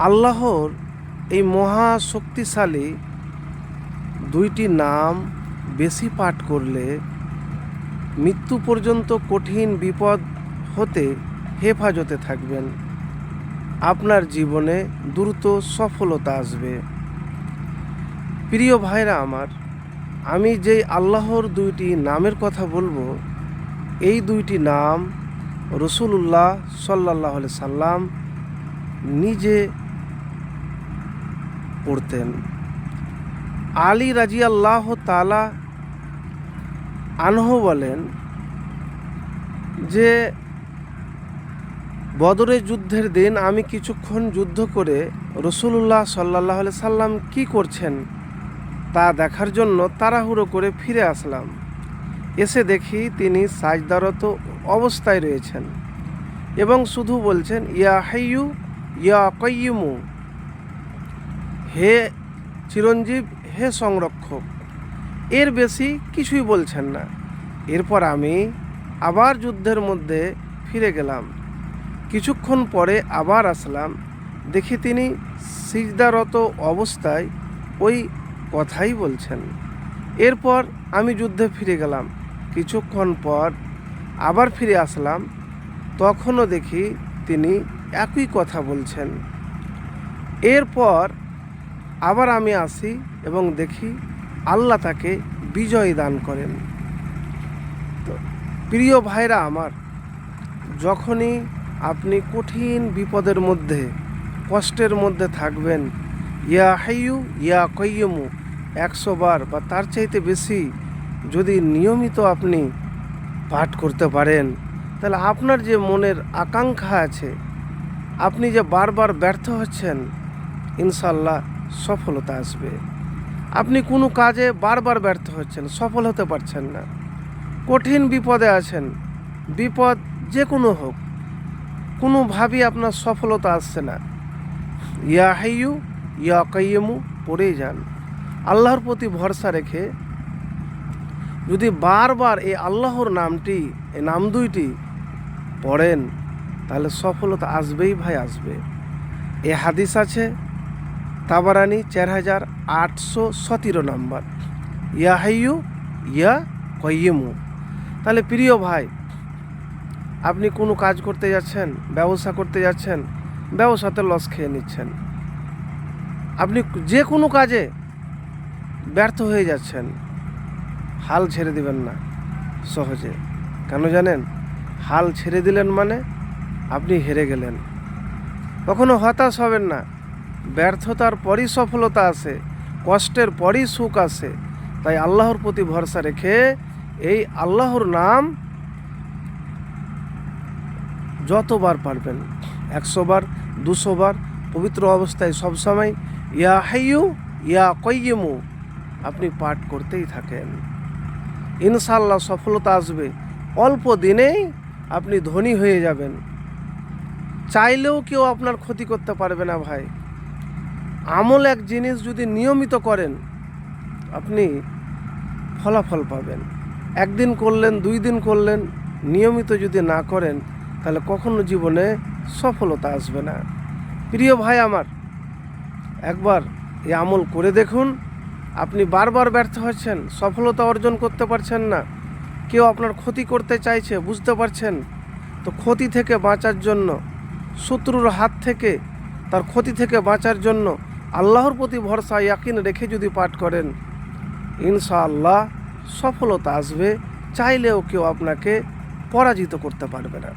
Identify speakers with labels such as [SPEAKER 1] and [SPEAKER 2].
[SPEAKER 1] আল্লাহর এই মহা শক্তিশালী দুইটি নাম বেশি পাঠ করলে মৃত্যু পর্যন্ত কঠিন বিপদ হতে হেফাজতে থাকবেন। আপনার জীবনে দ্রুত সফলতা আসবে। প্রিয় ভাইরা আমার, আমি যেই আল্লাহর দুইটি নামের কথা বলবো, এই দুইটি নাম রাসূলুল্লাহ সাল্লাল্লাহু আলাইহি সাল্লাম নিজে পড়তেন। আলী রাদিয়াল্লাহু তাআলা আনহু বলেন যে বদরের যুদ্ধের দিন আমি কিছুক্ষণ যুদ্ধ করে রাসূলুল্লাহ সাল্লাল্লাহু আলাইহি সাল্লাম কি করছেন তা দেখার জন্য তাড়াহুড়ো করে ফিরে আসলাম। এসে দেখি তিনি সাজদারত অবস্থায় রয়েছেন এবং শুধু বলছেন, ইয়া হাইয়ু ইয়া কাইয়্যুমু, হে চিরঞ্জীব, হে সংরক্ষক। এর বেশি কিছুই বলছেন না। এরপর আমি আবার যুদ্ধের মধ্যে ফিরে গেলাম। কিছুক্ষণ পরে আবার আসলাম, দেখি তিনি সিজদারত অবস্থায় ওই কথাই বলছেন। এরপর আমি যুদ্ধে ফিরে গেলাম। কিছুক্ষণ পর আবার ফিরে আসলাম, তখনও দেখি তিনি একই কথা বলছেন। এরপর আবার আমি আসি এবং দেখি আল্লাহ তাকে বিজয় দান করেন। তো প্রিয় ভাইরা আমার, যখনই আপনি কঠিন বিপদের মধ্যে, কষ্টের মধ্যে থাকবেন, ইয়া হাইয়ু ইয়া কাইয়্যুমু 100 বার বা তার চাইতে বেশি যদি নিয়মিত আপনি পাঠ করতে পারেন, তাহলে আপনার যে মনের আকাঙ্ক্ষা আছে, আপনি যে বারবার ব্যর্থ হচ্ছেন, ইনশাল্লাহ সফলতা আসবে। আপনি কোনো কাজে বারবার ব্যর্থ হচ্ছেন, সফল হতে পারছেন না, কঠিন বিপদে আছেন, বিপদ যে কোনো হোক, কোনোভাবেই আপনার সফলতা আসছে না, ইয়া হাইয়ু ইয়া কাইয়্যুমু পড়েই যান। আল্লাহর প্রতি ভরসা রেখে যদি বারবার এই আল্লাহর নামটি, এই নাম দুইটি পড়েন, তাহলে সফলতা আসবেই ভাই, আসবে। এ হাদিস আছে তাবারানি 4817 নম্বর, ইয়া হাইয়ু ইয়া কাইয়্যুমু। তাহলে প্রিয় ভাই, আপনি কোনো কাজ করতে যাচ্ছেন, ব্যবসা করতে যাচ্ছেন, ব্যবসাতে লস খেয়ে নিচ্ছেন, আপনি যে কোনো কাজে ব্যর্থ হয়ে যাচ্ছেন, হাল ছেড়ে দিবেন না সহজে। কেন জানেন? হাল ছেড়ে দিলেন মানে আপনি হেরে গেলেন। কখনো হতাশ হবেন না। ব্যর্থতার পরই সফলতা আসে, কষ্টের পরই সুখ আসে। তাই আল্লাহর প্রতি ভরসা রেখে এই আল্লাহর নাম যতবার পারবেন, 100 বার 200 বার পবিত্র অবস্থায় সবসময় ইয়া হাইয়ু ইয়া কাইয়্যুমু আপনি পাঠ করতেই থাকেন। ইনশাআল্লাহ সফলতা আসবে। অল্প দিনেই আপনি ধনী হয়ে যাবেন। চাইলেও কেউ আপনার ক্ষতি করতে পারবে না ভাই। আমল এক জিনিস, যদি নিয়মিত করেন আপনি ফলাফল পাবেন। একদিন করলেন, 2 দিন করলেন, নিয়মিত যদি না করেন তাহলে কখনো জীবনে সফলতা আসবে না। প্রিয় ভাই আমার, একবার এই আমল করে দেখুন। আপনি বারবার ব্যর্থ হচ্ছেন, সফলতা অর্জন করতে পারছেন না, কেউ আপনার ক্ষতি করতে চাইছে, বুঝতে পারছেন। তো ক্ষতি থেকে বাঁচার জন্য, শত্রুর হাত থেকে, তার ক্ষতি থেকে বাঁচার জন্য আল্লাহর প্রতি ভরসা ইয়াকিন রেখে যদি পাঠ করেন, ইনশাআল্লাহ সফলতা আসবে। চাইলেও কেউ আপনাকে পরাজিত করতে পারবে না।